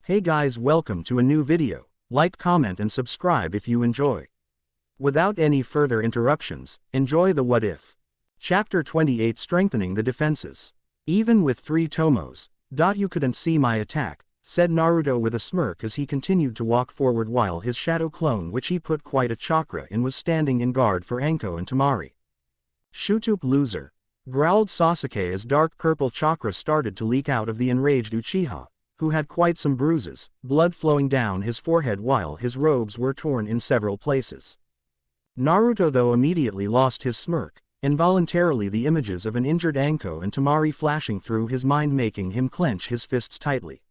Hey guys, welcome to a new video. Like, comment and subscribe if you enjoy. Without any further interruptions, enjoy the What If. Chapter 28, Strengthening the Defenses. Even with 3 tomos, you couldn't see my attack, said Naruto with a smirk as he continued to walk forward while his shadow clone, which he put quite a chakra in, was standing in guard for Anko and Temari. Shoot loser, growled Sasuke as dark purple chakra started to leak out of the enraged Uchiha, who had quite some bruises, blood flowing down his forehead while his robes were torn in several places. Naruto though immediately lost his smirk, involuntarily the images of an injured Anko and Temari flashing through his mind, making him clench his fists tightly.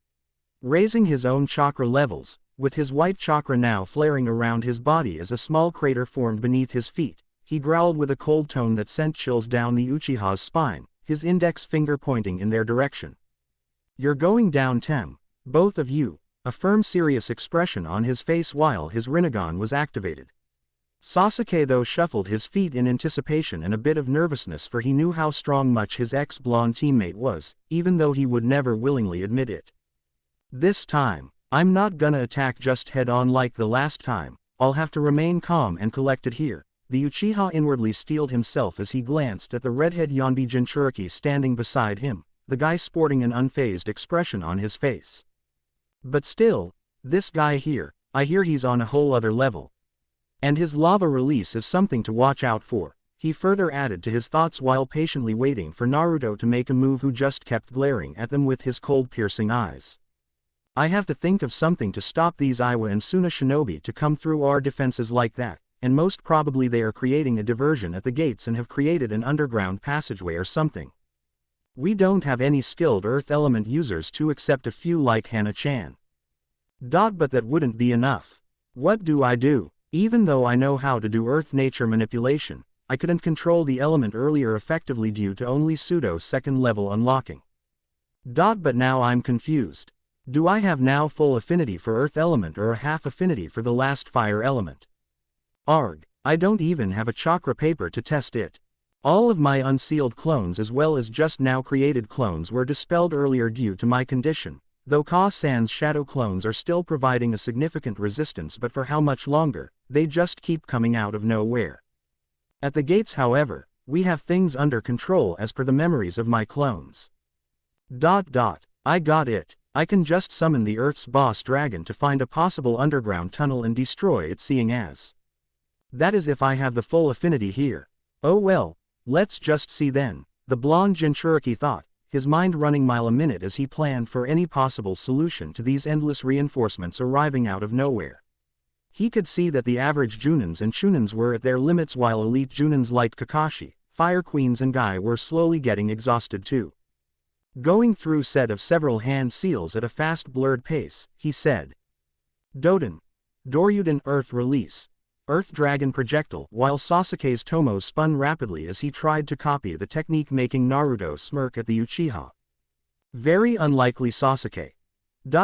Raising his own chakra levels, with his white chakra now flaring around his body as a small crater formed beneath his feet, he growled with a cold tone that sent chills down the Uchiha's spine, his index finger pointing in their direction. "You're going down, Tem, both of you," a firm serious expression on his face while his rinnegan was activated. Sasuke though shuffled his feet in anticipation and a bit of nervousness, for he knew how strong much his ex-blonde teammate was, even though he would never willingly admit it. "This time, I'm not gonna attack just head-on like the last time, I'll have to remain calm and collected here," the Uchiha inwardly steeled himself as he glanced at the redhead Yonbi Jinchuriki standing beside him, the guy sporting an unfazed expression on his face. "But still, this guy here, I hear he's on a whole other level. And his lava release is something to watch out for," he further added to his thoughts while patiently waiting for Naruto to make a move, who just kept glaring at them with his cold piercing eyes. "I have to think of something to stop these Iwa and Suna shinobi to come through our defenses like that, and most probably they are creating a diversion at the gates and have created an underground passageway or something. We don't have any skilled earth element users too, except a few like Hana-chan. But that wouldn't be enough. What do I do? Even though I know how to do earth nature manipulation, I couldn't control the element earlier effectively due to only pseudo second level unlocking. But now I'm confused. Do I have now full affinity for earth element or a half affinity for the last fire element? Arg, I don't even have a chakra paper to test it. All of my unsealed clones as well as just now created clones were dispelled earlier due to my condition, though Ka-san's shadow clones are still providing a significant resistance, but for how much longer, they just keep coming out of nowhere. At the gates, however, we have things under control as per the memories of my clones. I got it. I can just summon the Earth's boss dragon to find a possible underground tunnel and destroy it, seeing as that is if I have the full affinity here. Oh well. Let's just see then, the blonde Jinchuriki thought, his mind running mile a minute as he planned for any possible solution to these endless reinforcements arriving out of nowhere. He could see that the average Junins and Chunins were at their limits, while elite Junins like Kakashi, Fire Queens and Guy were slowly getting exhausted too. Going through set of several hand seals at a fast blurred pace, he said, Doryuden Earth Release. Earth Dragon Projectile, while Sasuke's tomos spun rapidly as he tried to copy the technique, making Naruto smirk at the Uchiha. "Very unlikely, Sasuke.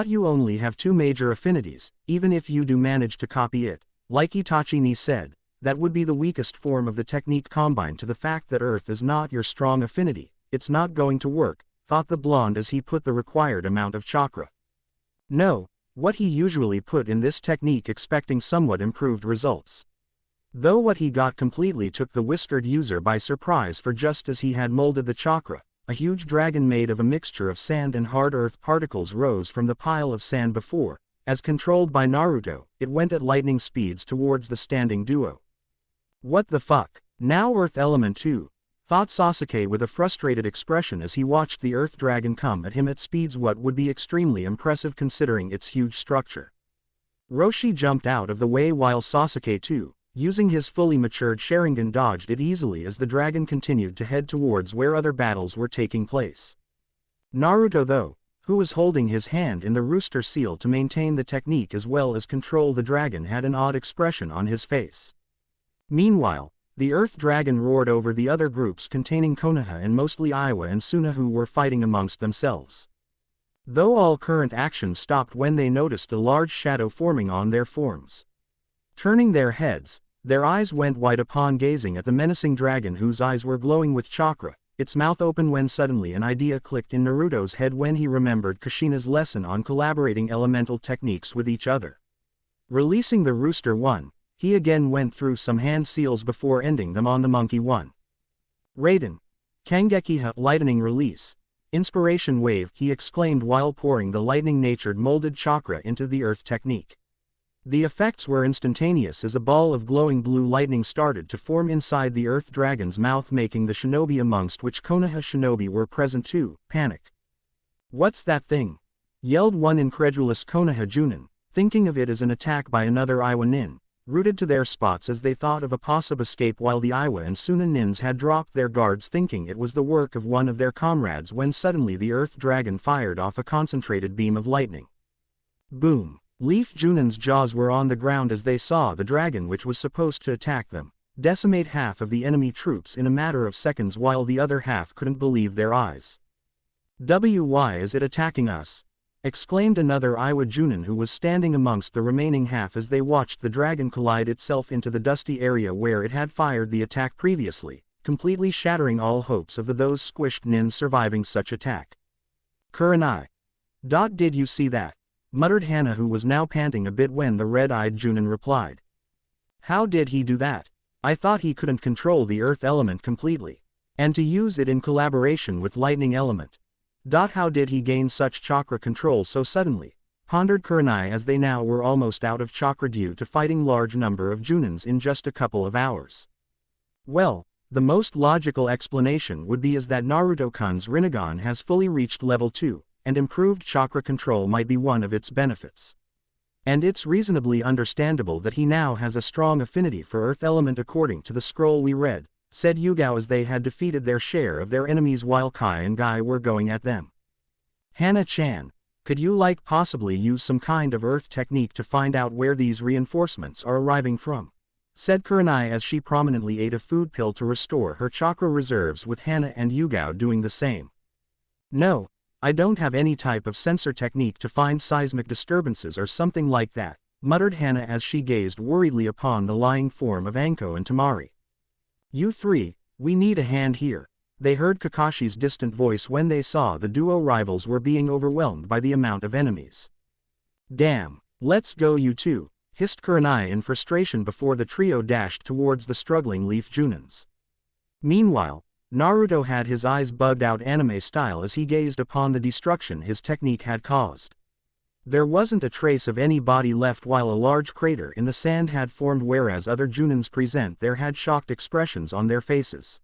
You only have 2 major affinities. Even if you do manage to copy it, like Itachi said, that would be the weakest form of the technique combined to the fact that Earth is not your strong affinity. It's not going to work," thought the blonde as he put the required amount of chakra. No. What he usually put in this technique, expecting somewhat improved results. Though what he got completely took the whiskered user by surprise, for just as he had molded the chakra, a huge dragon made of a mixture of sand and hard earth particles rose from the pile of sand before, as controlled by Naruto, it went at lightning speeds towards the standing duo. "What the fuck? Now earth element too," thought Sasuke with a frustrated expression as he watched the earth dragon come at him at speeds what would be extremely impressive considering its huge structure. Roshi jumped out of the way while Sasuke too, using his fully matured Sharingan, dodged it easily as the dragon continued to head towards where other battles were taking place. Naruto though, who was holding his hand in the rooster seal to maintain the technique as well as control the dragon, had an odd expression on his face. Meanwhile, the Earth Dragon roared over the other groups containing Konoha and mostly Iwa and Suna, who were fighting amongst themselves. Though all current action stopped when they noticed a large shadow forming on their forms. Turning their heads, their eyes went wide upon gazing at the menacing dragon, whose eyes were glowing with chakra, its mouth open when suddenly an idea clicked in Naruto's head when he remembered Kushina's lesson on collaborating elemental techniques with each other. Releasing the Rooster 1, he again went through some hand seals before ending them on the Monkey 1. Raiden. Kangekiha lightning release. Inspiration wave, he exclaimed while pouring the lightning-natured molded chakra into the earth technique. The effects were instantaneous as a ball of glowing blue lightning started to form inside the earth dragon's mouth, making the shinobi amongst which Konoha shinobi were present too panic. "What's that thing?" yelled one incredulous Konoha Junin, thinking of it as an attack by another Iwa nin, rooted to their spots as they thought of a possible escape, while the Iwa and Suna nins had dropped their guards thinking it was the work of one of their comrades, when suddenly the earth dragon fired off a concentrated beam of lightning. Boom! Leaf Junin's jaws were on the ground as they saw the dragon, which was supposed to attack them, decimate half of the enemy troops in a matter of seconds, while the other half couldn't believe their eyes. "Why is it attacking us?" exclaimed another Iwa Junin who was standing amongst the remaining half as they watched the dragon collide itself into the dusty area where it had fired the attack previously, completely shattering all hopes of those squished nins surviving such attack. "Kurenai. Did you see that?" muttered Hana, who was now panting a bit when the red-eyed Junin replied. "How did he do that? I thought he couldn't control the earth element completely. And to use it in collaboration with lightning element. How did he gain such chakra control so suddenly?" pondered Kurenai as they now were almost out of chakra due to fighting large number of Junins in just a couple of hours. Well, the most logical explanation would be is that Naruto-kun's rinnegan has fully reached level 2. And improved chakra control might be one of its benefits. And it's reasonably understandable that he now has a strong affinity for earth element according to the scroll we read, said Yugao as they had defeated their share of their enemies while Kai and Guy were going at them. "Hana-chan, could you possibly use some kind of earth technique to find out where these reinforcements are arriving from?" said Kurenai as she prominently ate a food pill to restore her chakra reserves, with Hana and Yugao doing the same. "No. I don't have any type of sensor technique to find seismic disturbances or something like that," muttered Hana as she gazed worriedly upon the lying form of Anko and Tamari. "You three, we need a hand here," they heard Kakashi's distant voice when they saw the duo rivals were being overwhelmed by the amount of enemies. "Damn, let's go you two," hissed Kurenai in frustration before the trio dashed towards the struggling Leaf Junins. Meanwhile, Naruto had his eyes bugged out anime style as he gazed upon the destruction his technique had caused. There wasn't a trace of any body left, while a large crater in the sand had formed, whereas other Junins present there had shocked expressions on their faces.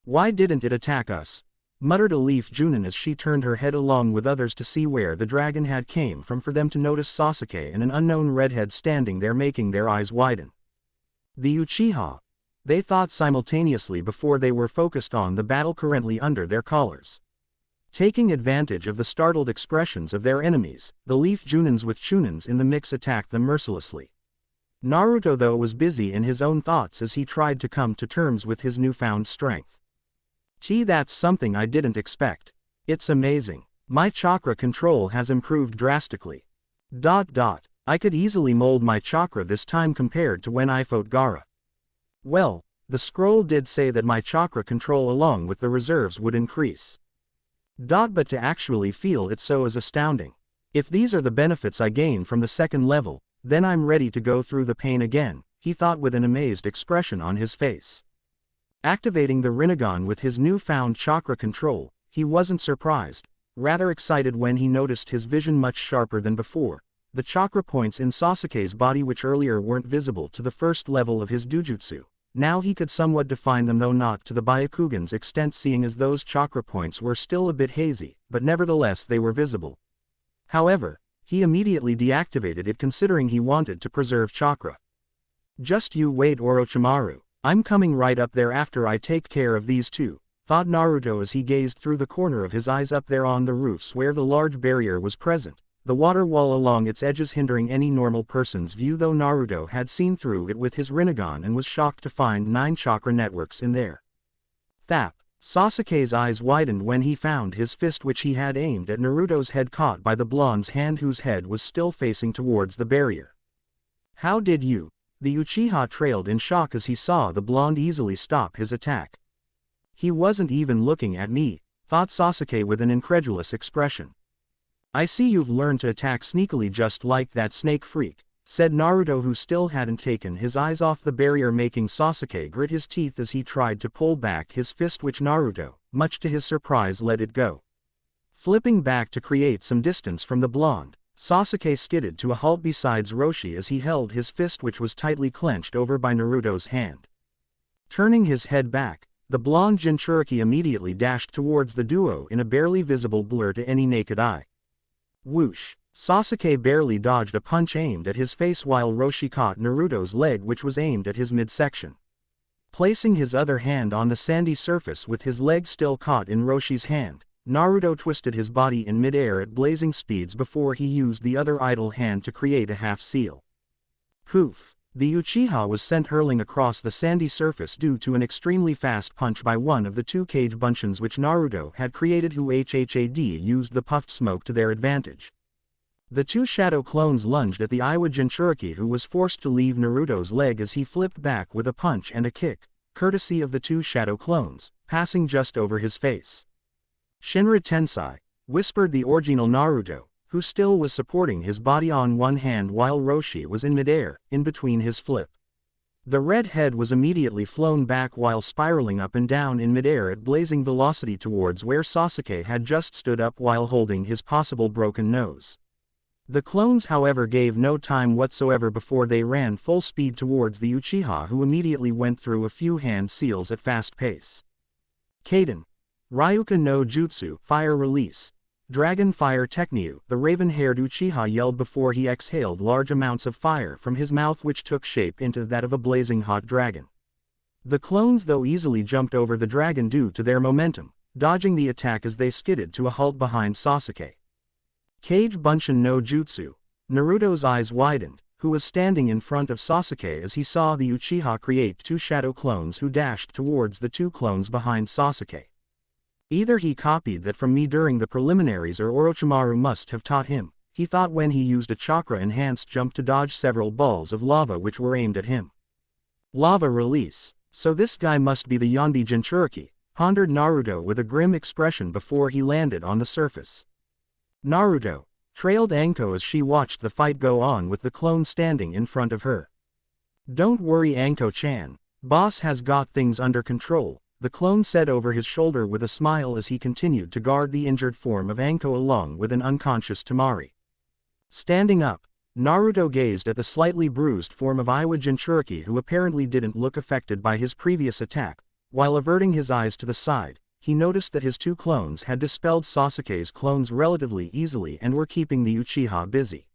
"Why didn't it attack us?" muttered a Leaf Junin as she turned her head along with others to see where the dragon had came from, for them to notice Sasuke and an unknown redhead standing there, making their eyes widen. "The Uchiha," they thought simultaneously before they were focused on the battle currently under their collars. Taking advantage of the startled expressions of their enemies, the Leaf Junins with Chunins in the mix attacked them mercilessly. Naruto though was busy in his own thoughts as he tried to come to terms with his newfound strength. That's something I didn't expect. It's amazing. My chakra control has improved drastically. I could easily mold my chakra this time compared to when I fought Gaara. Well, the scroll did say that my chakra control along with the reserves would increase. But to actually feel it so is astounding. If these are the benefits I gain from the second level, then I'm ready to go through the pain again, he thought with an amazed expression on his face. Activating the rinnegan with his newfound chakra control, he wasn't surprised, rather excited when he noticed his vision much sharper than before. The chakra points in Sasuke's body, which earlier weren't visible to the first level of his dujutsu. Now he could somewhat define them, though not to the Byakugan's extent, seeing as those chakra points were still a bit hazy, but nevertheless they were visible. However, he immediately deactivated it, considering he wanted to preserve chakra. "Just you wait, Orochimaru, I'm coming right up there after I take care of these two," thought Naruto as he gazed through the corner of his eyes up there on the roofs where the large barrier was present, the water wall along its edges hindering any normal person's view, though Naruto had seen through it with his rinnegan and was shocked to find 9 chakra networks in there. Thap! Sasuke's eyes widened when he found his fist, which he had aimed at Naruto's head, caught by the blonde's hand, whose head was still facing towards the barrier. "How did you?" The Uchiha trailed in shock as he saw the blonde easily stop his attack. He wasn't even looking at me, thought Sasuke with an incredulous expression. I see you've learned to attack sneakily just like that snake freak, said Naruto, who still hadn't taken his eyes off the barrier, making Sasuke grit his teeth as he tried to pull back his fist, which Naruto, much to his surprise, let it go. Flipping back to create some distance from the blonde, Sasuke skidded to a halt beside Roshi as he held his fist, which was tightly clenched over by Naruto's hand. Turning his head back, the blonde Jinchuriki immediately dashed towards the duo in a barely visible blur to any naked eye. Whoosh! Sasuke barely dodged a punch aimed at his face while Roshi caught Naruto's leg, which was aimed at his midsection. Placing his other hand on the sandy surface with his leg still caught in Roshi's hand, Naruto twisted his body in midair at blazing speeds before he used the other idle hand to create a half-seal. Poof! The Uchiha was sent hurling across the sandy surface due to an extremely fast punch by one of the two cage bunchins which Naruto had created, who had used the puffed smoke to their advantage. The two shadow clones lunged at the Iwa Jinchuriki, who was forced to leave Naruto's leg as he flipped back with a punch and a kick, courtesy of the two shadow clones, passing just over his face. Shinra Tensei, whispered the original Naruto, who still was supporting his body on one hand while Roshi was in midair, in between his flip. The red head was immediately flown back while spiraling up and down in midair at blazing velocity towards where Sasuke had just stood up while holding his possible broken nose. The clones, however, gave no time whatsoever before they ran full speed towards the Uchiha, who immediately went through a few hand seals at fast pace. Kaden. Ryuka no Jutsu, Fire Release. Dragon Fire Technique, the raven-haired Uchiha yelled before he exhaled large amounts of fire from his mouth, which took shape into that of a blazing hot dragon. The clones, though, easily jumped over the dragon due to their momentum, dodging the attack as they skidded to a halt behind Sasuke. Kage Bunshin no Jutsu. Naruto's eyes widened, who was standing in front of Sasuke as he saw the Uchiha create two shadow clones who dashed towards the two clones behind Sasuke. Either he copied that from me during the preliminaries, or Orochimaru must have taught him, he thought when he used a chakra-enhanced jump to dodge several balls of lava which were aimed at him. Lava release. So this guy must be the Yonbi Jinchuriki, pondered Naruto with a grim expression before he landed on the surface. Naruto trailed Anko as she watched the fight go on with the clone standing in front of her. Don't worry, Anko-chan, boss has got things under control, the clone said over his shoulder with a smile as he continued to guard the injured form of Anko along with an unconscious Temari. Standing up, Naruto gazed at the slightly bruised form of Iwa Jinchuriki, who apparently didn't look affected by his previous attack. While averting his eyes to the side, he noticed that his two clones had dispelled Sasuke's clones relatively easily and were keeping the Uchiha busy.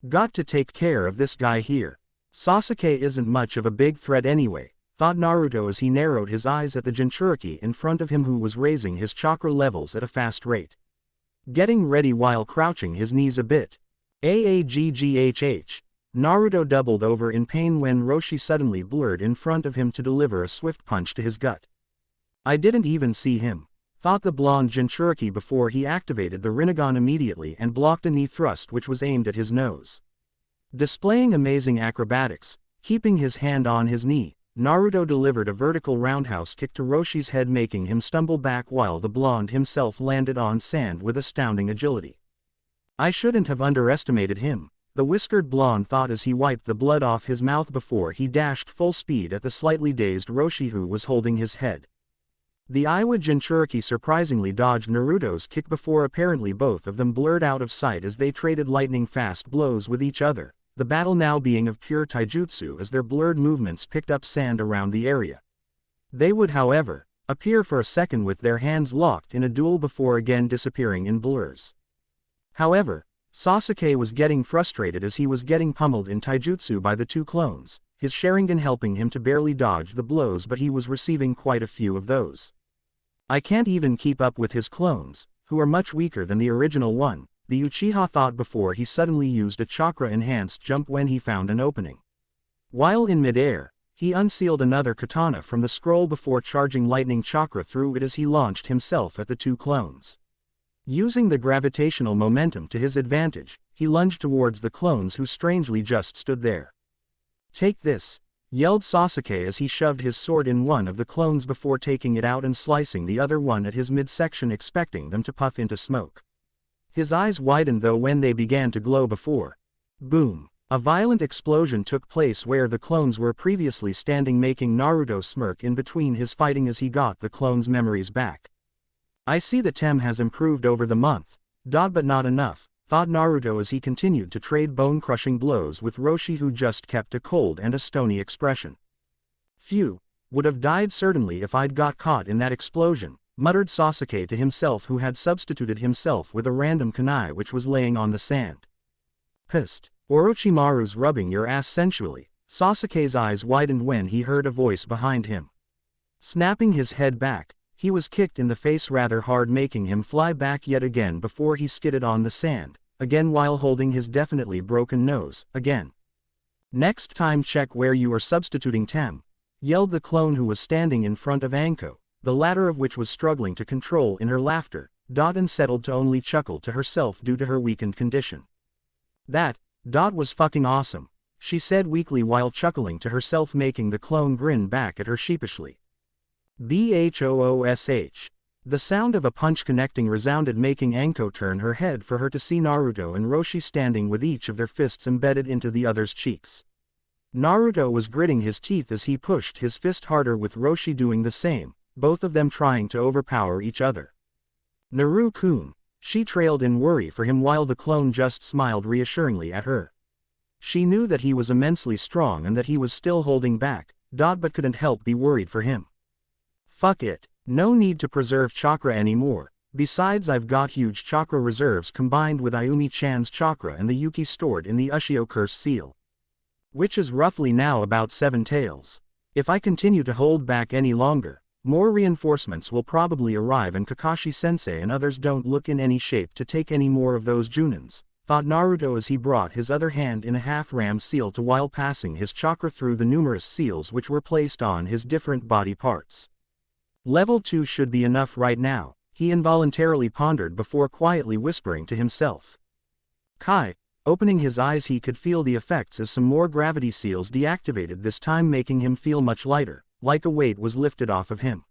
Got to take care of this guy here. Sasuke isn't much of a big threat anyway, thought Naruto as he narrowed his eyes at the Jinchuriki in front of him, who was raising his chakra levels at a fast rate. Getting ready while crouching his knees a bit. Aaggh. Naruto doubled over in pain when Roshi suddenly blurred in front of him to deliver a swift punch to his gut. I didn't even see him, thought the blonde Jinchuriki before he activated the rinnegan immediately and blocked a knee thrust which was aimed at his nose. Displaying amazing acrobatics, keeping his hand on his knee, Naruto delivered a vertical roundhouse kick to Roshi's head, making him stumble back while the blonde himself landed on sand with astounding agility. I shouldn't have underestimated him, the whiskered blonde thought as he wiped the blood off his mouth before he dashed full speed at the slightly dazed Roshi, who was holding his head. The Iwa Jinchuriki surprisingly dodged Naruto's kick before apparently both of them blurred out of sight as they traded lightning-fast blows with each other, the battle now being of pure taijutsu as their blurred movements picked up sand around the area. They would, however, appear for a second with their hands locked in a duel before again disappearing in blurs. However, Sasuke was getting frustrated as he was getting pummeled in taijutsu by the two clones, his Sharingan helping him to barely dodge the blows, but he was receiving quite a few of those. I can't even keep up with his clones, who are much weaker than the original one, the Uchiha thought before he suddenly used a chakra-enhanced jump when he found an opening. While in midair, he unsealed another katana from the scroll before charging lightning chakra through it as he launched himself at the two clones. Using the gravitational momentum to his advantage, he lunged towards the clones who strangely just stood there. Take this, yelled Sasuke as he shoved his sword in one of the clones before taking it out and slicing the other one at his midsection, expecting them to puff into smoke. His eyes widened though when they began to glow before. Boom! A violent explosion took place where the clones were previously standing, making Naruto smirk in between his fighting as he got the clones' memories back. I see the Tem has improved over the month, but not enough, thought Naruto as he continued to trade bone-crushing blows with Roshi, who just kept a cold and a stony expression. Phew, would have died certainly if I'd got caught in that explosion, muttered Sasuke to himself, who had substituted himself with a random kunai which was laying on the sand. Pissed. Orochimaru's rubbing your ass sensually. Sasuke's eyes widened when he heard a voice behind him. Snapping his head back, he was kicked in the face rather hard, making him fly back yet again before he skidded on the sand, again while holding his definitely broken nose, again. Next time check where you are substituting Tem, yelled the clone who was standing in front of Anko, the latter of which was struggling to control in her laughter, and settled to only chuckle to herself due to her weakened condition. That was fucking awesome, she said weakly while chuckling to herself, making the clone grin back at her sheepishly. Bhoosh. The sound of a punch connecting resounded, making Anko turn her head for her to see Naruto and Roshi standing with each of their fists embedded into the other's cheeks. Naruto was gritting his teeth as he pushed his fist harder, with Roshi doing the same, both of them trying to overpower each other. Naru-kun, she trailed in worry for him while the clone just smiled reassuringly at her. She knew that he was immensely strong and that he was still holding back, but couldn't help be worried for him. Fuck it, no need to preserve chakra anymore, besides I've got huge chakra reserves combined with Ayumi-chan's chakra and the Yuki stored in the Ushio curse seal, which is roughly now about 7 taels. If I continue to hold back any longer, more reinforcements will probably arrive and Kakashi-sensei and others don't look in any shape to take any more of those Junins, thought Naruto as he brought his other hand in a half-ram seal to while passing his chakra through the numerous seals which were placed on his different body parts. Level 2 should be enough right now, he involuntarily pondered before quietly whispering to himself. Kai. Opening his eyes, he could feel the effects as some more gravity seals deactivated, this time making him feel much lighter, like a weight was lifted off of him.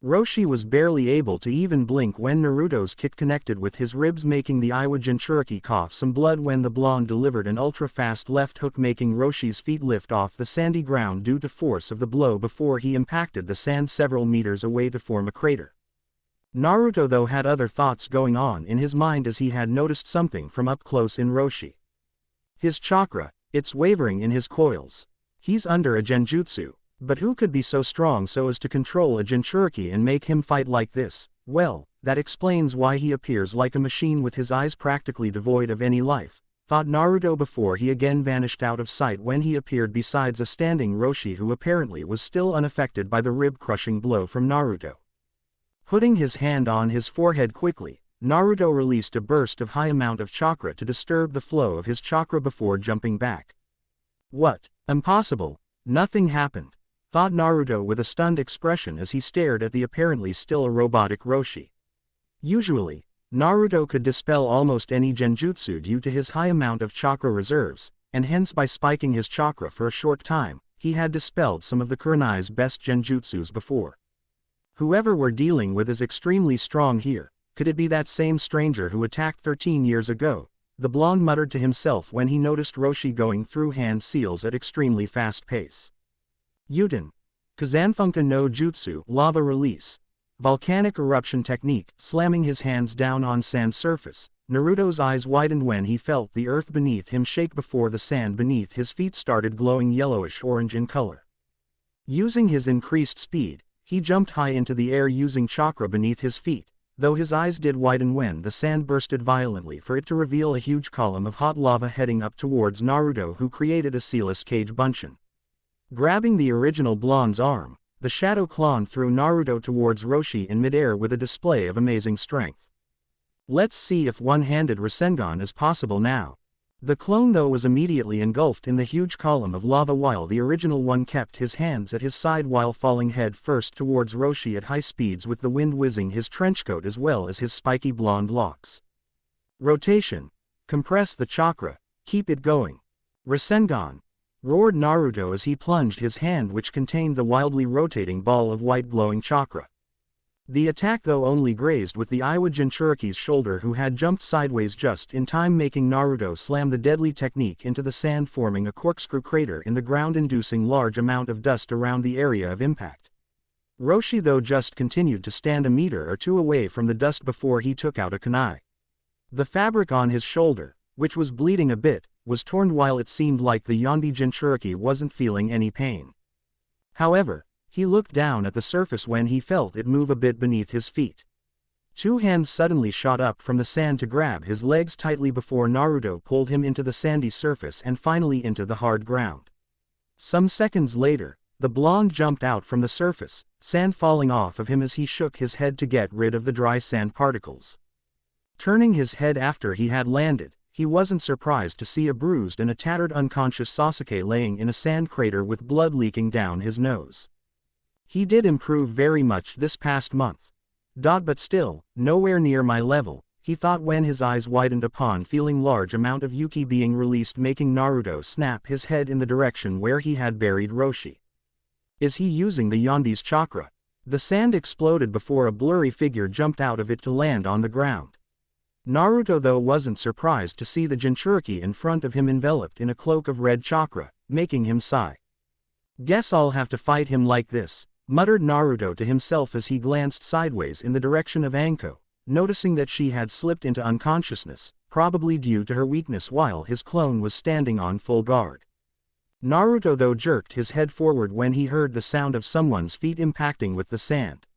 Roshi was barely able to even blink when Naruto's kick connected with his ribs, making the Iwa Jinchuriki cough some blood when the blonde delivered an ultra-fast left hook, making Roshi's feet lift off the sandy ground due to force of the blow before he impacted the sand several meters away to form a crater. Naruto though had other thoughts going on in his mind as he had noticed something from up close in Roshi. His chakra, it's wavering in his coils. He's under a genjutsu. But who could be so strong so as to control a Jinchuriki and make him fight like this? Well, that explains why he appears like a machine with his eyes practically devoid of any life, thought Naruto before he again vanished out of sight when he appeared besides a standing Roshi who apparently was still unaffected by the rib-crushing blow from Naruto. Putting his hand on his forehead quickly, Naruto released a burst of high amount of chakra to disturb the flow of his chakra before jumping back. What? Impossible. Nothing happened, thought Naruto with a stunned expression as he stared at the apparently still a robotic Roshi. Usually, Naruto could dispel almost any genjutsu due to his high amount of chakra reserves, and hence by spiking his chakra for a short time, he had dispelled some of the Kurenai's best genjutsus before. Whoever we're dealing with is extremely strong here. Could it be that same stranger who attacked 13 years ago? The blonde muttered to himself when he noticed Roshi going through hand seals at extremely fast pace. Yuten. Kazanfunka no Jutsu, lava release. Volcanic eruption technique, slamming his hands down on sand surface. Naruto's eyes widened when he felt the earth beneath him shake before the sand beneath his feet started glowing yellowish-orange in color. Using his increased speed, he jumped high into the air using chakra beneath his feet, though his eyes did widen when the sand bursted violently for it to reveal a huge column of hot lava heading up towards Naruto, who created a sealess cage bunshin. Grabbing the original blonde's arm, the shadow clone threw Naruto towards Roshi in midair with a display of amazing strength. Let's see if one-handed Rasengan is possible now. The clone though was immediately engulfed in the huge column of lava while the original one kept his hands at his side while falling head first towards Roshi at high speeds with the wind whizzing his trenchcoat as well as his spiky blonde locks. Rotation. Compress the chakra. Keep it going. Rasengan. roared Naruto as he plunged his hand which contained the wildly rotating ball of white glowing chakra. The attack though only grazed with the Iwa Jinchuriki's shoulder, who had jumped sideways just in time, making Naruto slam the deadly technique into the sand, forming a corkscrew crater in the ground, inducing large amount of dust around the area of impact. Roshi though just continued to stand a meter or two away from the dust before he took out a kunai. The fabric on his shoulder, which was bleeding a bit, was torn, while it seemed like the Yonbi Jinchuriki wasn't feeling any pain. However, he looked down at the surface when he felt it move a bit beneath his feet. Two hands suddenly shot up from the sand to grab his legs tightly before Naruto pulled him into the sandy surface and finally into the hard ground. Some seconds later, the blonde jumped out from the surface, sand falling off of him as he shook his head to get rid of the dry sand particles. Turning his head after he had landed, he wasn't surprised to see a bruised and a tattered unconscious Sasuke laying in a sand crater with blood leaking down his nose. He did improve very much this past month. But still, nowhere near my level, he thought when his eyes widened upon feeling large amount of Yuki being released, making Naruto snap his head in the direction where he had buried Roshi. Is he using the Yonbi's chakra? The sand exploded before a blurry figure jumped out of it to land on the ground. Naruto though wasn't surprised to see the Jinchuriki in front of him enveloped in a cloak of red chakra, making him sigh. Guess I'll have to fight him like this, muttered Naruto to himself as he glanced sideways in the direction of Anko, noticing that she had slipped into unconsciousness, probably due to her weakness while his clone was standing on full guard. Naruto though jerked his head forward when he heard the sound of someone's feet impacting with the sand.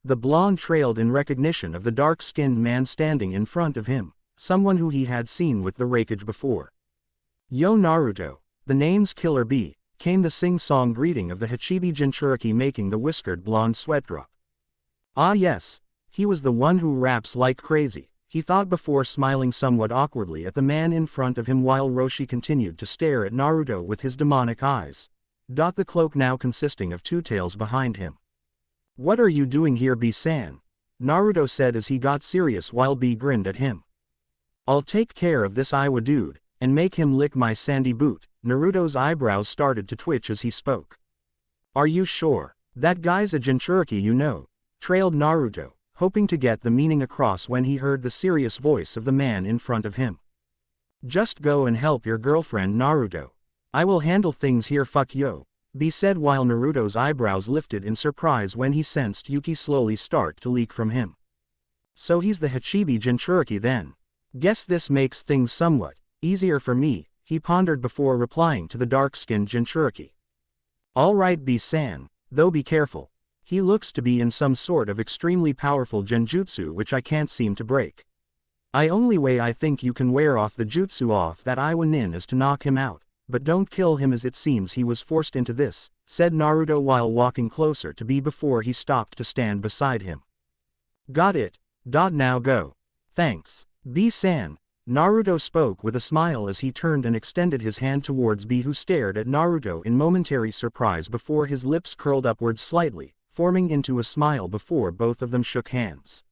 The blonde trailed in recognition of the dark-skinned man standing in front of him, someone who he had seen with the rakage before. Yo Naruto, the name's Killer Bee, came the sing-song greeting of the Hachibi Jinchuriki, making the whiskered blonde sweat drop. Ah yes, he was the one who raps like crazy, he thought before smiling somewhat awkwardly at the man in front of him while Roshi continued to stare at Naruto with his demonic eyes. The cloak now consisting of two tails behind him. What are you doing here, B-san? Naruto said as he got serious while B grinned at him. I'll take care of this Iwa dude, and make him lick my sandy boot. Naruto's eyebrows started to twitch as he spoke. Are you sure? That guy's a Jinchuriki, you know, trailed Naruto, hoping to get the meaning across when he heard the serious voice of the man in front of him. Just go and help your girlfriend, Naruto. I will handle things here, fuck yo, B said while Naruto's eyebrows lifted in surprise when he sensed Yuki slowly start to leak from him. So he's the Hachibi Jinchuriki then. Guess this makes things somewhat easier for me, he pondered before replying to the dark-skinned Jinchuriki. Alright B-san, though be careful. He looks to be in some sort of extremely powerful genjutsu which I can't seem to break. Only way I think you can wear off the jutsu off that Iwa nin is to knock him out, but don't kill him as it seems he was forced into this, said Naruto while walking closer to B before he stopped to stand beside him. Got it. Now go. Thanks, B-san. Naruto spoke with a smile as he turned and extended his hand towards B, who stared at Naruto in momentary surprise before his lips curled upwards slightly, forming into a smile before both of them shook hands.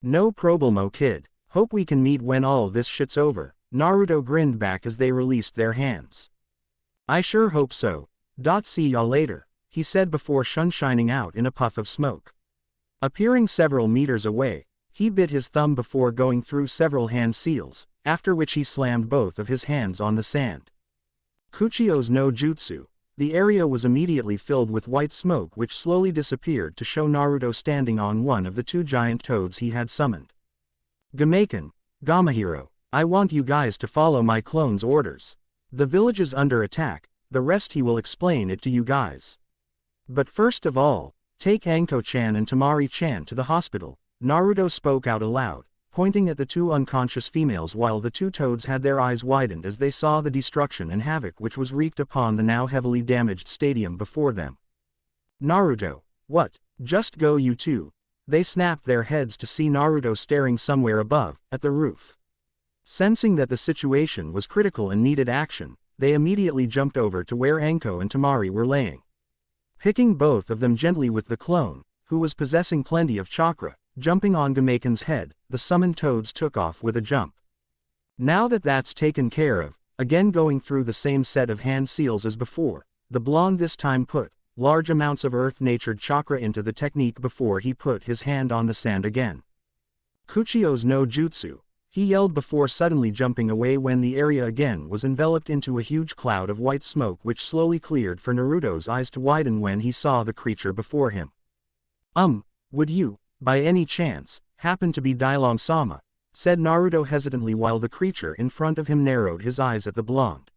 No problemo, kid. Hope we can meet when all this shit's over. Naruto grinned back as they released their hands. I sure hope so. See y'all later, he said before sunshining out in a puff of smoke. Appearing several meters away, he bit his thumb before going through several hand seals, after which he slammed both of his hands on the sand. Kuchio's no jutsu. The area was immediately filled with white smoke which slowly disappeared to show Naruto standing on one of the two giant toads he had summoned. Gameiken, Gamahiro, I want you guys to follow my clone's orders. The village is under attack, the rest he will explain it to you guys. But first of all, take Anko-chan and Temari-chan to the hospital, Naruto spoke out aloud, pointing at the two unconscious females while the two toads had their eyes widened as they saw the destruction and havoc which was wreaked upon the now heavily damaged stadium before them. Naruto, what? Just go you two. They snapped their heads to see Naruto staring somewhere above, at the roof. Sensing that the situation was critical and needed action, they immediately jumped over to where Anko and Temari were laying. Picking both of them gently with the clone, who was possessing plenty of chakra, jumping on Gameiken's head, the summoned toads took off with a jump. Now that that's taken care of, again going through the same set of hand seals as before. The blonde this time put large amounts of earth-natured chakra into the technique before he put his hand on the sand again. Kuchio's no jutsu, he yelled before suddenly jumping away when the area again was enveloped into a huge cloud of white smoke which slowly cleared for Naruto's eyes to widen when he saw the creature before him. Would you, by any chance, happen to be Dailong-sama? Said Naruto hesitantly while the creature in front of him narrowed his eyes at the blonde.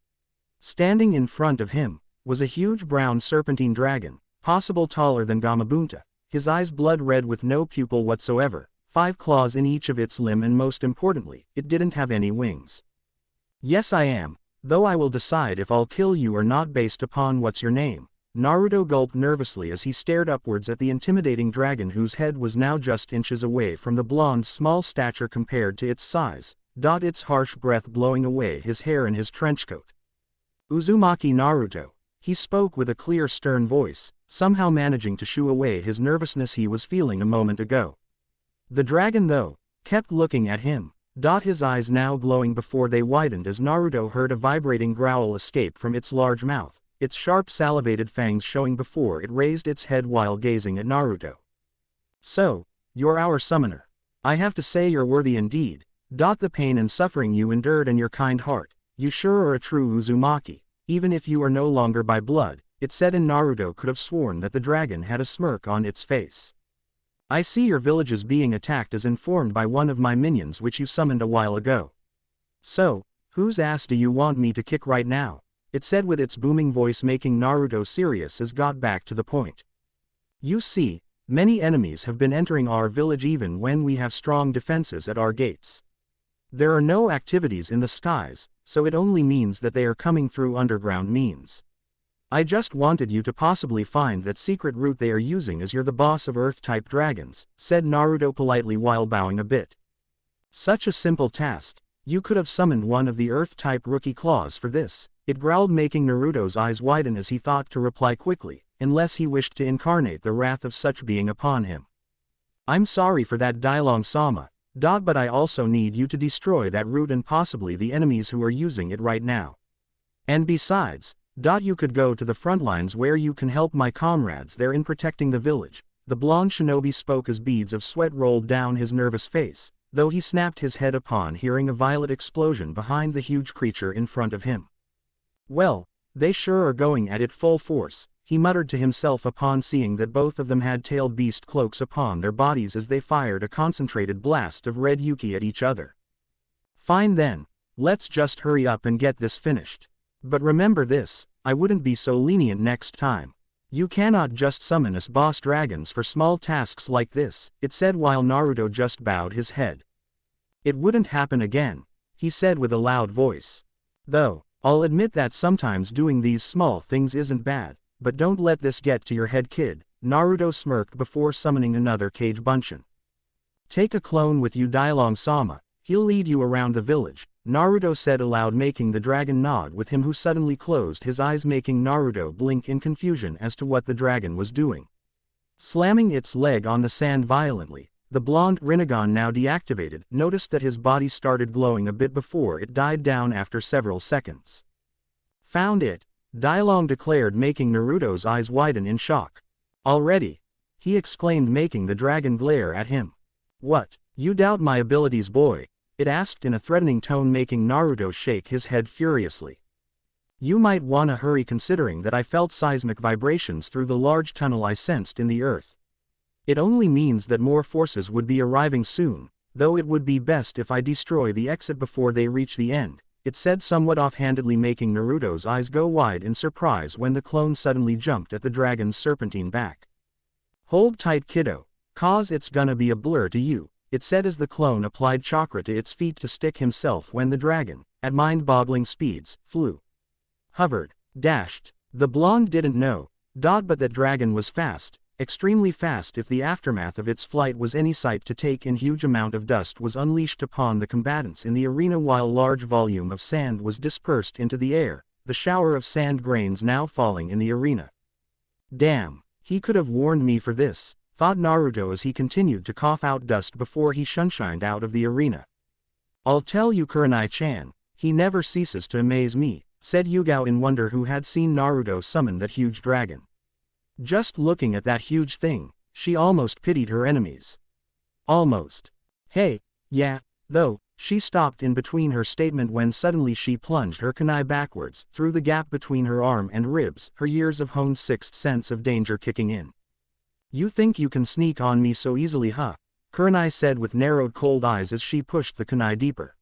Standing in front of him was a huge brown serpentine dragon, possible taller than Gamabunta, his eyes blood red with no pupil whatsoever, 5 claws in each of its limb, and most importantly, it didn't have any wings. Yes, I am, though I will decide if I'll kill you or not based upon what's your name. Naruto gulped nervously as he stared upwards at the intimidating dragon whose head was now just inches away from the blonde's small stature compared to its size, its harsh breath blowing away his hair and his trenchcoat. Uzumaki Naruto, he spoke with a clear stern voice, somehow managing to shoo away his nervousness he was feeling a moment ago. The dragon, though, kept looking at him, his eyes now glowing before they widened as Naruto heard a vibrating growl escape from its large mouth, its sharp salivated fangs showing before it raised its head while gazing at Naruto. So, you're our summoner. I have to say you're worthy indeed. The pain and suffering you endured and your kind heart, you sure are a true Uzumaki, even if you are no longer by blood, it said, and Naruto could have sworn that the dragon had a smirk on its face. I see your village is being attacked as informed by one of my minions which you summoned a while ago. So, whose ass do you want me to kick right now? It said with its booming voice, making Naruto serious as got back to the point. You see, many enemies have been entering our village even when we have strong defenses at our gates. There are no activities in the skies, so it only means that they are coming through underground means. I just wanted you to possibly find that secret route they are using as you're the boss of Earth-type dragons, said Naruto politely while bowing a bit. Such a simple task, you could have summoned one of the Earth-type rookie claws for this, it growled, making Naruto's eyes widen as he thought to reply quickly, unless he wished to incarnate the wrath of such being upon him. I'm sorry for that, Dailong-sama, but I also need you to destroy that route and possibly the enemies who are using it right now. And besides, you could go to the front lines where you can help my comrades there in protecting the village. The blonde shinobi spoke as beads of sweat rolled down his nervous face, though he snapped his head upon hearing a violet explosion behind the huge creature in front of him. Well, they sure are going at it full force, he muttered to himself upon seeing that both of them had tailed beast cloaks upon their bodies as they fired a concentrated blast of red yuki at each other. Fine then, let's just hurry up and get this finished. But remember this, I wouldn't be so lenient next time. You cannot just summon us boss dragons for small tasks like this, it said while Naruto just bowed his head. It wouldn't happen again, he said with a loud voice. Though, I'll admit that sometimes doing these small things isn't bad, but don't let this get to your head, kid, Naruto smirked before summoning another Kage Bunshin. Take a clone with you, Dailong-sama, he'll lead you around the village, Naruto said aloud, making the dragon nod with him, who suddenly closed his eyes, making Naruto blink in confusion as to what the dragon was doing. Slamming its leg on the sand violently, the blonde rinnegan, now deactivated, noticed that his body started glowing a bit before it died down after several seconds. Found it, Dailong declared, making Naruto's eyes widen in shock. Already? He exclaimed, making the dragon glare at him. What, you doubt my abilities, boy? It asked in a threatening tone, making Naruto shake his head furiously. You might wanna hurry, considering that I felt seismic vibrations through the large tunnel I sensed in the earth. It only means that more forces would be arriving soon, though it would be best if I destroy the exit before they reach the end, it said somewhat offhandedly, making Naruto's eyes go wide in surprise when the clone suddenly jumped at the dragon's serpentine back. Hold tight, kiddo, cause it's gonna be a blur to you, it said as the clone applied chakra to its feet to stick himself when the dragon, at mind-boggling speeds, flew, hovered, dashed. The blonde didn't know, but that dragon was fast, extremely fast. If the aftermath of its flight was any sight to take in, huge amount of dust was unleashed upon the combatants in the arena while large volume of sand was dispersed into the air, the shower of sand grains now falling in the arena. Damn, he could have warned me for this, thought Naruto as he continued to cough out dust before he shunshined out of the arena. I'll tell you, Kurenai-chan, He never ceases to amaze me, said Yugao in wonder, who had seen Naruto summon that huge dragon. Just looking at that huge thing, she almost pitied her enemies. Almost. Hey, yeah, though, she stopped in between her statement when suddenly she plunged her kunai backwards, through the gap between her arm and ribs, her years of honed sixth sense of danger kicking in. You think you can sneak on me so easily, huh? Kurenai said with narrowed cold eyes as she pushed the kunai deeper.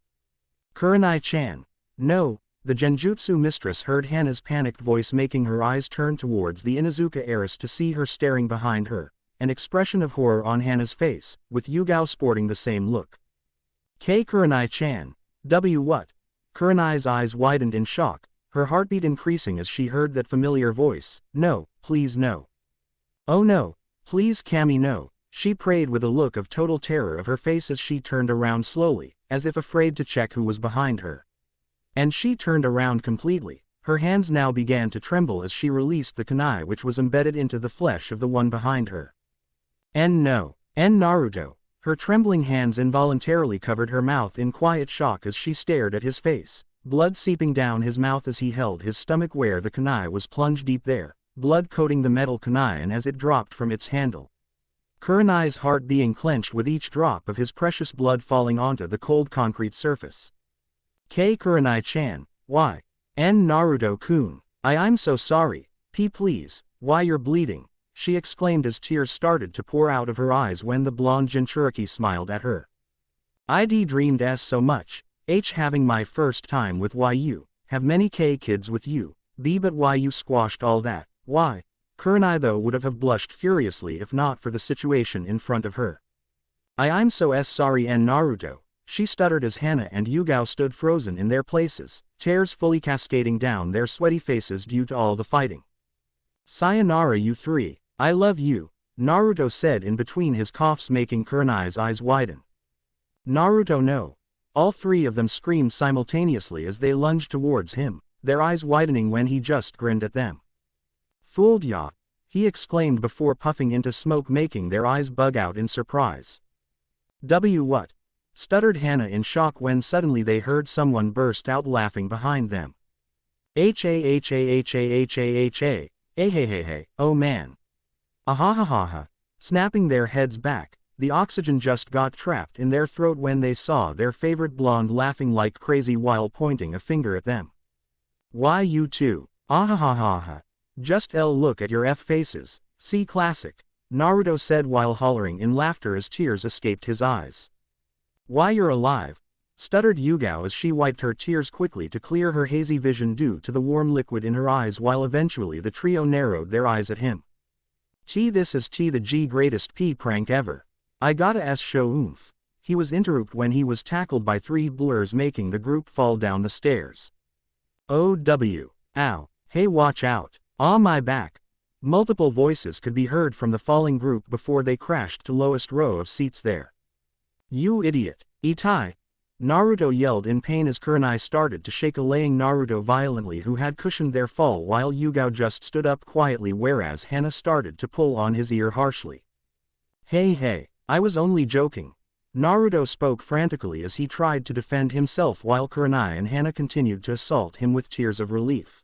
Kurenai-chan. No, the Genjutsu mistress heard Hana's panicked voice, making her eyes turn towards the Inuzuka heiress to see her staring behind her, an expression of horror on Hana's face, with Yugao sporting the same look. Kurenai-chan. What? Kurenai's eyes widened in shock, her heartbeat increasing as she heard that familiar voice. No, please no. Oh no, please Kami no, she prayed with a look of total terror of her face as she turned around slowly, as if afraid to check who was behind her. And she turned around completely, her hands now began to tremble as she released the kunai which was embedded into the flesh of the one behind her. No, Naruto. Her trembling hands involuntarily covered her mouth in quiet shock as she stared at his face, blood seeping down his mouth as he held his stomach where the kunai was plunged deep there, blood coating the metal kunai and as it dropped from its handle. Kurenai's heart being clenched with each drop of his precious blood falling onto the cold concrete surface. Kurenai-chan, why? Naruto-kun, I'm so sorry, please, why you're bleeding, she exclaimed as tears started to pour out of her eyes when the blonde Jinchuriki smiled at her. I'd dreamed as so much, having my first time with you, have many kids with you, but why you squashed all that, why? Kurenai though would have blushed furiously if not for the situation in front of her. I'm so sorry Naruto, she stuttered as Hana and Yugao stood frozen in their places, tears fully cascading down their sweaty faces due to all the fighting. Sayonara you three, I love you, Naruto said in between his coughs, making Kurenai's eyes widen. Naruto no. All three of them screamed simultaneously as they lunged towards him, their eyes widening when he just grinned at them. Fooled ya, he exclaimed before puffing into smoke, making their eyes bug out in surprise. What? Stuttered Hana in shock when suddenly they heard someone burst out laughing behind them. Hey, oh man. Ahahaha. Snapping their heads back, the oxygen just got trapped in their throat when they saw their favorite blonde laughing like crazy while pointing a finger at them. Why you two? Ahahaha. Just look at your faces, see classic, Naruto said while hollering in laughter as tears escaped his eyes. Why you're alive, stuttered Yugao as she wiped her tears quickly to clear her hazy vision due to the warm liquid in her eyes while eventually the trio narrowed their eyes at him. This is the greatest prank ever. I gotta show oomph. He was interrupted when he was tackled by three blurs, making the group fall down the stairs. Ow, hey watch out, my back. Multiple voices could be heard from the falling group before they crashed to lowest row of seats there. You idiot, Itai. Naruto yelled in pain as Kurenai started to shake, laying Naruto violently, who had cushioned their fall, while Yugao just stood up quietly whereas Hana started to pull on his ear harshly. Hey, I was only joking. Naruto spoke frantically as he tried to defend himself while Kurenai and Hana continued to assault him with tears of relief.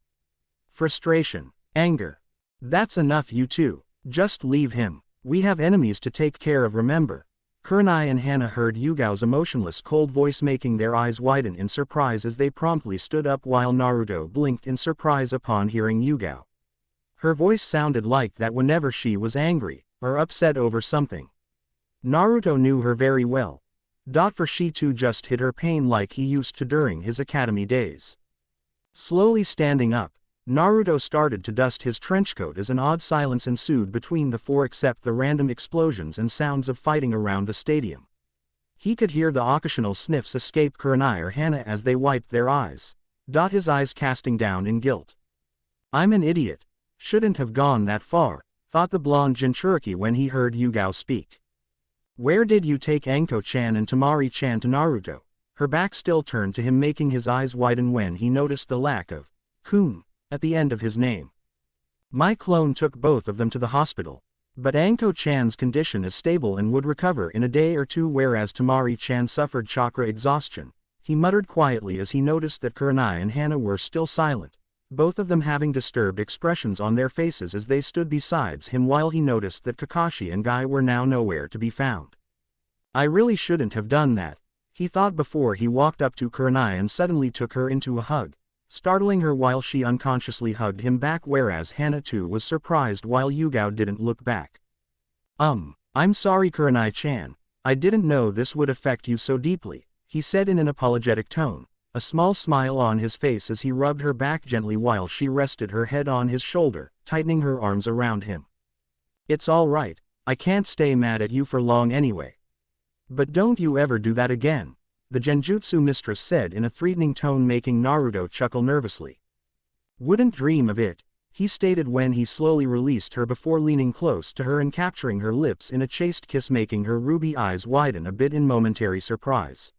Frustration, anger. That's enough you two, just leave him, we have enemies to take care of, remember. Kurenai and Hana heard Yugao's emotionless cold voice, making their eyes widen in surprise as they promptly stood up while Naruto blinked in surprise upon hearing Yugao. Her voice sounded like that whenever she was angry or upset over something. Naruto knew her very well. For she too just hid her pain like he used to during his academy days. Slowly standing up, Naruto started to dust his trenchcoat as an odd silence ensued between the four except the random explosions and sounds of fighting around the stadium. He could hear the occasional sniffs escape Kurenai or Hana as they wiped their eyes, his eyes casting down in guilt. I'm an idiot, shouldn't have gone that far, thought the blonde Jinchuriki when he heard Yugao speak. Where did you take Anko-chan and Tamari-chan to Naruto? Her back still turned to him, making his eyes widen when he noticed the lack of kun at the end of his name. My clone took both of them to the hospital, but Anko-chan's condition is stable and would recover in a day or two, whereas Tamari-chan suffered chakra exhaustion, he muttered quietly as he noticed that Kurenai and Hana were still silent, both of them having disturbed expressions on their faces as they stood beside him while he noticed that Kakashi and Guy were now nowhere to be found. I really shouldn't have done that, he thought before he walked up to Kurenai and suddenly took her into a hug, startling her while she unconsciously hugged him back, whereas Hana too was surprised while Yugao didn't look back. I'm sorry Kurenai-chan, I didn't know this would affect you so deeply, he said in an apologetic tone, a small smile on his face as he rubbed her back gently while she rested her head on his shoulder, tightening her arms around him. It's all right, I can't stay mad at you for long anyway. But don't you ever do that again, the Genjutsu mistress said in a threatening tone, making Naruto chuckle nervously. Wouldn't dream of it, he stated when he slowly released her before leaning close to her and capturing her lips in a chaste kiss, making her ruby eyes widen a bit in momentary surprise.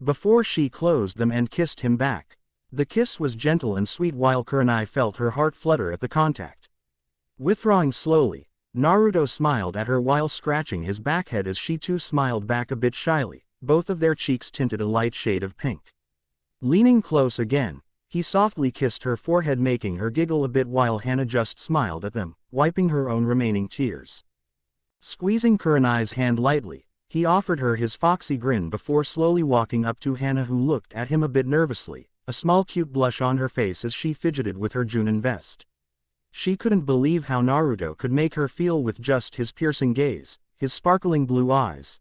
Before she closed them and kissed him back. The kiss was gentle and sweet while Kurenai felt her heart flutter at the contact. Withdrawing slowly, Naruto smiled at her while scratching his back head as she too smiled back a bit shyly, both of their cheeks tinted a light shade of pink. Leaning close again, he softly kissed her forehead, making her giggle a bit while Hana just smiled at them, wiping her own remaining tears. Squeezing Kurenai's hand lightly, he offered her his foxy grin before slowly walking up to Hana, who looked at him a bit nervously, a small cute blush on her face as she fidgeted with her Junin vest. She couldn't believe how Naruto could make her feel with just his piercing gaze, his sparkling blue eyes.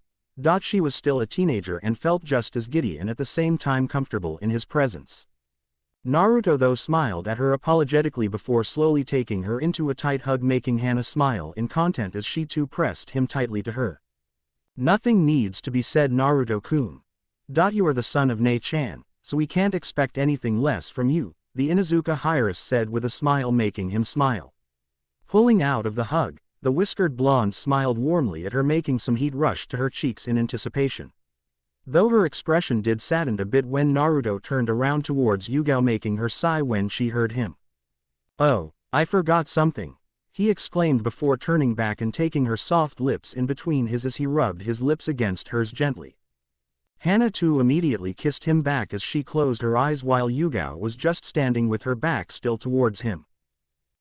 She was still a teenager and felt just as giddy and at the same time comfortable in his presence. Naruto though smiled at her apologetically before slowly taking her into a tight hug, making Hana smile in content as she too pressed him tightly to her. Nothing needs to be said, Naruto-kun. You are the son of Nei-chan, so we can't expect anything less from you, the Inuzuka Hirist said with a smile, making him smile. Pulling out of the hug, the whiskered blonde smiled warmly at her, making some heat rush to her cheeks in anticipation. Though her expression did sadden a bit when Naruto turned around towards Yugao, making her sigh when she heard him. Oh, I forgot something, he exclaimed before turning back and taking her soft lips in between his as he rubbed his lips against hers gently. Hana too immediately kissed him back as she closed her eyes while Yugao was just standing with her back still towards him.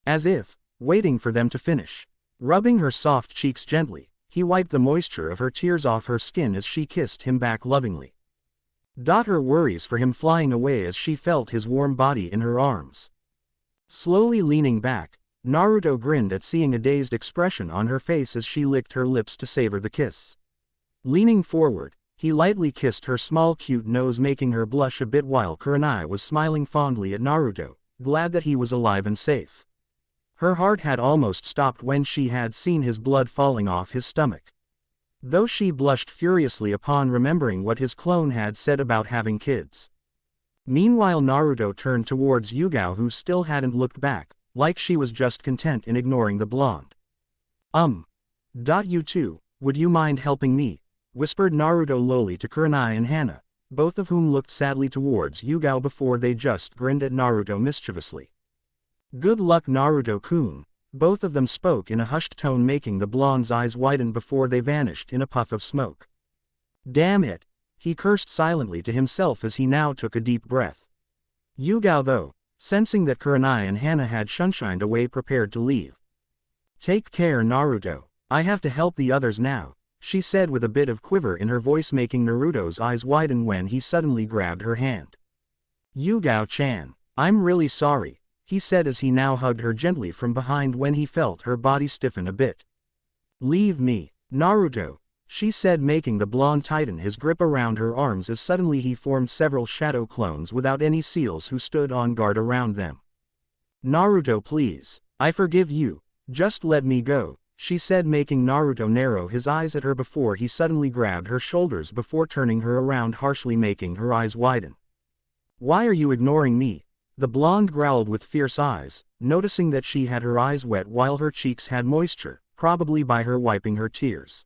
As if, waiting for them to finish. Rubbing her soft cheeks gently, he wiped the moisture of her tears off her skin as she kissed him back lovingly. Her worries for him flying away as she felt his warm body in her arms. Slowly leaning back, Naruto grinned at seeing a dazed expression on her face as she licked her lips to savor the kiss. Leaning forward, he lightly kissed her small cute nose, making her blush a bit while Kurenai was smiling fondly at Naruto, glad that he was alive and safe. Her heart had almost stopped when she had seen his blood falling off his stomach. Though she blushed furiously upon remembering what his clone had said about having kids. Meanwhile Naruto turned towards Yugao, who still hadn't looked back, like she was just content in ignoring the blonde. You too, would you mind helping me? Whispered Naruto lowly to Kurenai and Hana, both of whom looked sadly towards Yugao before they just grinned at Naruto mischievously. Good luck Naruto-kun, both of them spoke in a hushed tone, making the blonde's eyes widen before they vanished in a puff of smoke. Damn it, he cursed silently to himself as he now took a deep breath. Yugao though, sensing that Kurenai and Hana had shunshined away, prepared to leave. Take care Naruto, I have to help the others now, she said with a bit of quiver in her voice, making Naruto's eyes widen when he suddenly grabbed her hand. Yugao-chan, I'm really sorry, he said as he now hugged her gently from behind when he felt her body stiffen a bit. Leave me, Naruto, she said, making the blonde tighten his grip around her arms as suddenly he formed several shadow clones without any seals who stood on guard around them. Naruto, please, I forgive you, just let me go, she said, making Naruto narrow his eyes at her before he suddenly grabbed her shoulders before turning her around harshly, making her eyes widen. Why are you ignoring me? The blonde growled with fierce eyes, noticing that she had her eyes wet while her cheeks had moisture, probably by her wiping her tears.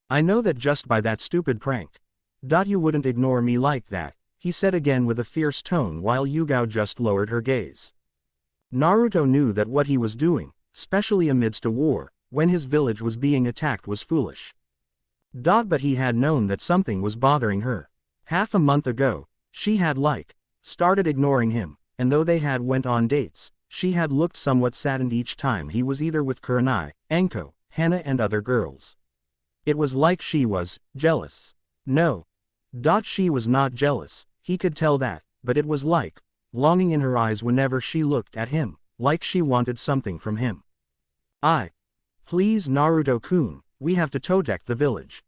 I know that just by that stupid prank. You wouldn't ignore me like that, he said again with a fierce tone while Yugao just lowered her gaze. Naruto knew that what he was doing, especially amidst a war, when his village was being attacked, was foolish. But he had known that something was bothering her. Half a month ago, she had started ignoring him, and though they had went on dates, she had looked somewhat saddened each time he was either with Kurenai, Anko, Hana and other girls. It was like she was jealous. No. She was not jealous, he could tell that, but it was like longing in her eyes whenever she looked at him, like she wanted something from him. Please Naruto-kun, we have to protect the village.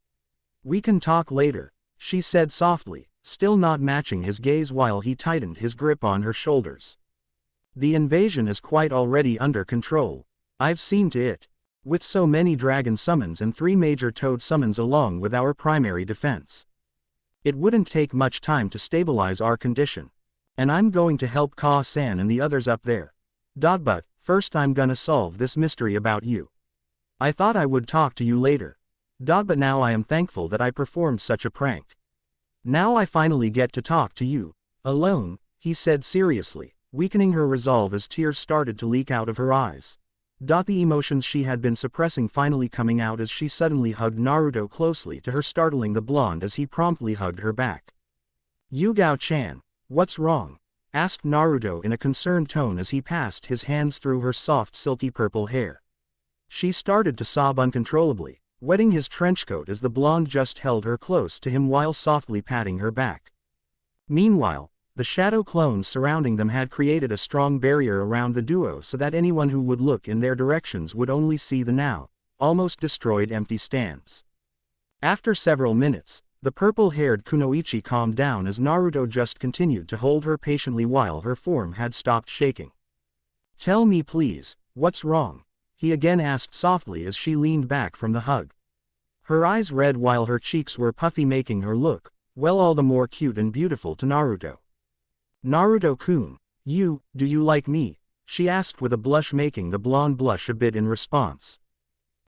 We can talk later, she said softly, still not matching his gaze while he tightened his grip on her shoulders. The invasion is quite already under control. I've seen to it. With so many dragon summons and 3 major toad summons along with our primary defense. It wouldn't take much time to stabilize our condition. And I'm going to help Ka-san and the others up there. But first I'm gonna solve this mystery about you. I thought I would talk to you later. But now I am thankful that I performed such a prank. Now I finally get to talk to you. Alone, he said seriously, weakening her resolve as tears started to leak out of her eyes. The emotions she had been suppressing finally coming out as she suddenly hugged Naruto closely to her, startling the blonde as he promptly hugged her back. Yugao-chan, what's wrong? Asked Naruto in a concerned tone as he passed his hands through her soft silky purple hair. She started to sob uncontrollably, wetting his trenchcoat as the blonde just held her close to him while softly patting her back. Meanwhile, the shadow clones surrounding them had created a strong barrier around the duo so that anyone who would look in their directions would only see the now almost destroyed empty stands. After several minutes, the purple-haired Kunoichi calmed down as Naruto just continued to hold her patiently while her form had stopped shaking. Tell me please, what's wrong? He again asked softly as she leaned back from the hug. Her eyes red while her cheeks were puffy, making her look, well, all the more cute and beautiful to Naruto. Naruto-kun, do you like me? She asked with a blush, making the blonde blush a bit in response.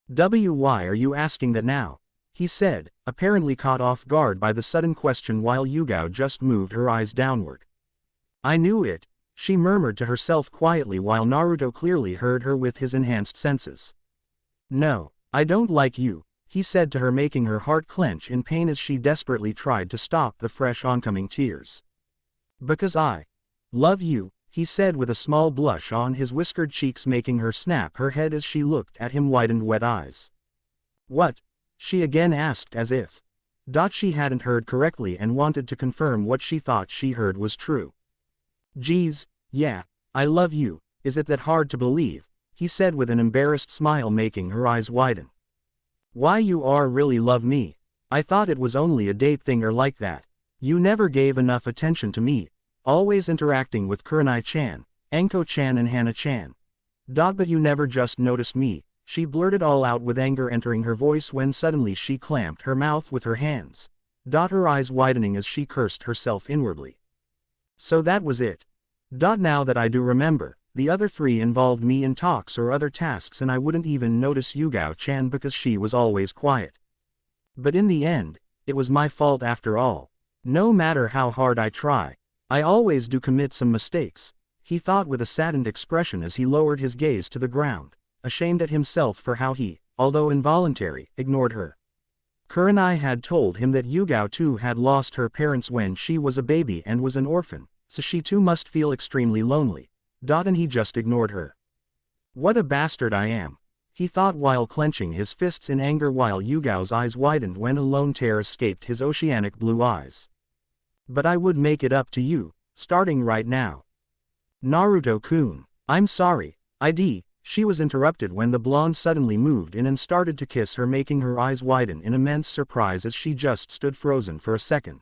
Why are you asking that now? He said, apparently caught off guard by the sudden question while Yugao just moved her eyes downward. I knew it, she murmured to herself quietly while Naruto clearly heard her with his enhanced senses. No, I don't like you, he said to her, making her heart clench in pain as she desperately tried to stop the fresh oncoming tears. Because I love you, he said with a small blush on his whiskered cheeks, making her snap her head as she looked at him widened wet eyes. What? She again asked as if she hadn't heard correctly and wanted to confirm what she thought she heard was true. Geez, yeah, I love you, is it that hard to believe? He said with an embarrassed smile, making her eyes widen. Why, you are really love me? I thought it was only a date thing or like that. You never gave enough attention to me, always interacting with Kurenai-chan, Anko-chan and Hana-chan. But you never just noticed me, she blurted all out with anger entering her voice when suddenly she clamped her mouth with her hands. Her eyes widening as she cursed herself inwardly. So that was it. Now that I do remember, the other 3 involved me in talks or other tasks and I wouldn't even notice Yugao-chan because she was always quiet. But in the end, it was my fault after all. No matter how hard I try, I always do commit some mistakes, he thought with a saddened expression as he lowered his gaze to the ground, ashamed at himself for how he, although involuntary, ignored her. Kurenai had told him that Yugao too had lost her parents when she was a baby and was an orphan, so she too must feel extremely lonely. And he just ignored her. What a bastard I am, he thought while clenching his fists in anger while Yugao's eyes widened when a lone tear escaped his oceanic blue eyes. But I would make it up to you, starting right now. Naruto-kun, I'm sorry, she was interrupted when the blonde suddenly moved in and started to kiss her, making her eyes widen in immense surprise as she just stood frozen for a second.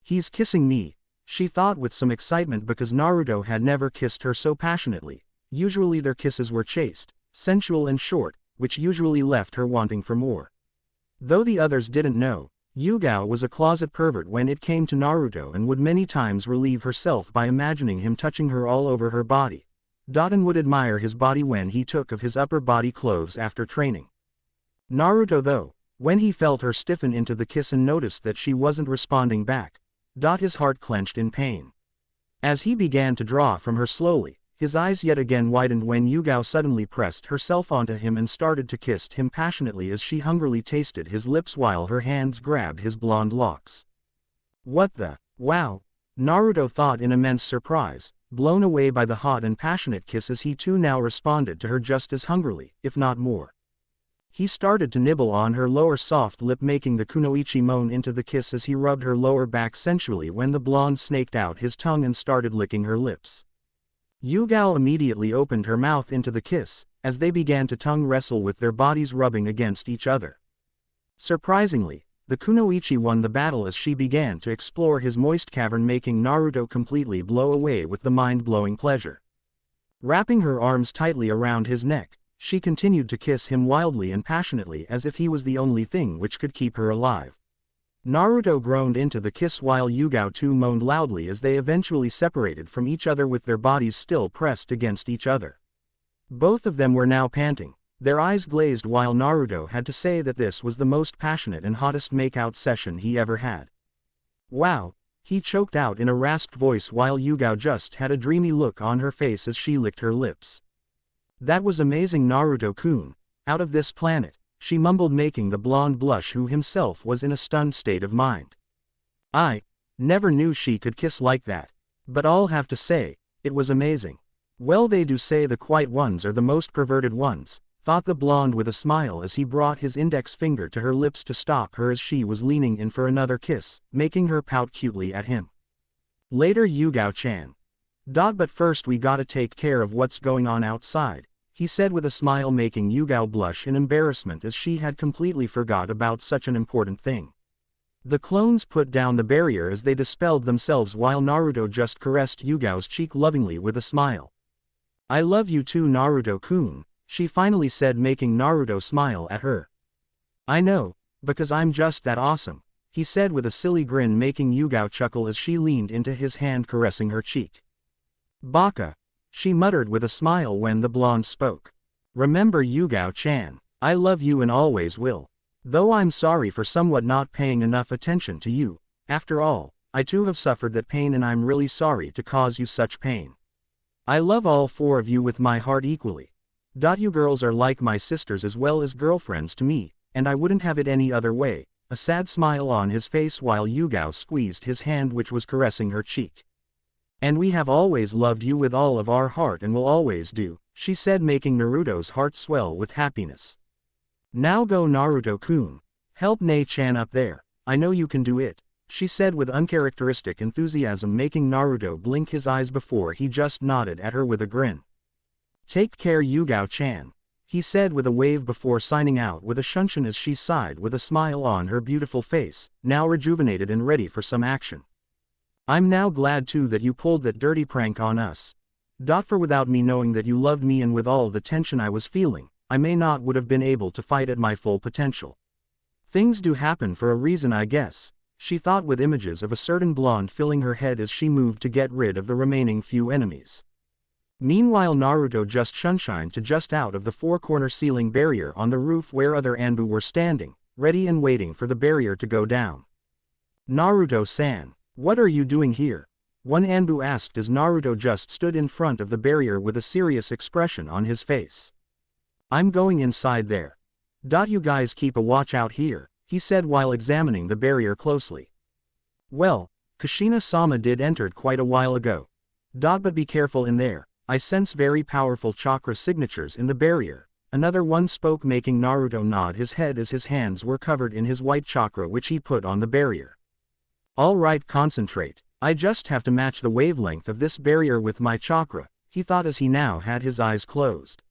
He's kissing me, she thought with some excitement because Naruto had never kissed her so passionately. Usually their kisses were chaste, sensual and short, which usually left her wanting for more. Though the others didn't know, Yugao was a closet pervert when it came to Naruto and would many times relieve herself by imagining him touching her all over her body. And would admire his body when he took off his upper body clothes after training. Naruto though, when he felt her stiffen into the kiss and noticed that she wasn't responding back, his heart clenched in pain. As he began to draw from her slowly, his eyes yet again widened when Yugao suddenly pressed herself onto him and started to kiss him passionately as she hungrily tasted his lips while her hands grabbed his blonde locks. What the? Wow! Naruto thought in immense surprise, blown away by the hot and passionate kiss as he too now responded to her just as hungrily, if not more. He started to nibble on her lower soft lip, making the kunoichi moan into the kiss as he rubbed her lower back sensually when the blonde snaked out his tongue and started licking her lips. Yugao immediately opened her mouth into the kiss, as they began to tongue wrestle with their bodies rubbing against each other. Surprisingly, the kunoichi won the battle as she began to explore his moist cavern, making Naruto completely blow away with the mind-blowing pleasure. Wrapping her arms tightly around his neck, she continued to kiss him wildly and passionately as if he was the only thing which could keep her alive. Naruto groaned into the kiss while Yugao too moaned loudly as they eventually separated from each other with their bodies still pressed against each other. Both of them were now panting, their eyes glazed, while Naruto had to say that this was the most passionate and hottest make-out session he ever had. Wow! He choked out in a rasped voice while Yugao just had a dreamy look on her face as she licked her lips. That was amazing, Naruto-kun, out of this planet, she mumbled, making the blonde blush who himself was in a stunned state of mind. I never knew she could kiss like that, but I'll have to say, it was amazing. Well, they do say the quiet ones are the most perverted ones, thought the blonde with a smile as he brought his index finger to her lips to stop her as she was leaning in for another kiss, making her pout cutely at him. Later, Yugao-chan. But first we gotta take care of what's going on outside, he said with a smile, making Yugao blush in embarrassment as she had completely forgot about such an important thing. The clones put down the barrier as they dispelled themselves while Naruto just caressed Yugao's cheek lovingly with a smile. I love you too, Naruto-kun, she finally said, making Naruto smile at her. I know, because I'm just that awesome, he said with a silly grin, making Yugao chuckle as she leaned into his hand caressing her cheek. Baka, she muttered with a smile when the blonde spoke. Remember, Yugao-chan, I love you and always will. Though I'm sorry for somewhat not paying enough attention to you, after all, I too have suffered that pain and I'm really sorry to cause you such pain. I love all four of you with my heart equally. You girls are like my sisters as well as girlfriends to me, and I wouldn't have it any other way, a sad smile on his face while Yugao squeezed his hand which was caressing her cheek. And we have always loved you with all of our heart and will always do, she said, making Naruto's heart swell with happiness. Now go, Naruto-kun. Help Nei-chan up there, I know you can do it, she said with uncharacteristic enthusiasm, making Naruto blink his eyes before he just nodded at her with a grin. Take care, Yugao-chan, he said with a wave before signing out with a shunshin as she sighed with a smile on her beautiful face, now rejuvenated and ready for some action. I'm now glad too that you pulled that dirty prank on us. For without me knowing that you loved me and with all the tension I was feeling, I may not would have been able to fight at my full potential. Things do happen for a reason, I guess, she thought with images of a certain blonde filling her head as she moved to get rid of the remaining few enemies. Meanwhile, Naruto just shunshined to just out of the four-corner ceiling barrier on the roof where other Anbu were standing, ready and waiting for the barrier to go down. Naruto-san, what are you doing here? One Anbu asked as Naruto just stood in front of the barrier with a serious expression on his face. I'm going inside there. You guys keep a watch out here, he said while examining the barrier closely. Well, Kushina-sama did entered quite a while ago. But be careful in there, I sense very powerful chakra signatures in the barrier, another one spoke, making Naruto nod his head as his hands were covered in his white chakra which he put on the barrier. Alright, concentrate, I just have to match the wavelength of this barrier with my chakra, he thought as he now had his eyes closed.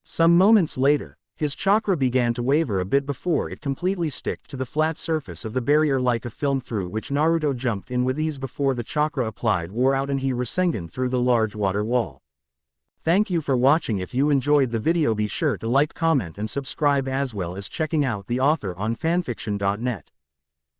Some moments later, his chakra began to waver a bit before it completely stick to the flat surface of the barrier like a film, through which Naruto jumped in with ease before the chakra applied wore out and he Rasengan through the large water wall. Thank you for watching. If you enjoyed the video, be sure to like, comment and subscribe as well as checking out the author on fanfiction.net.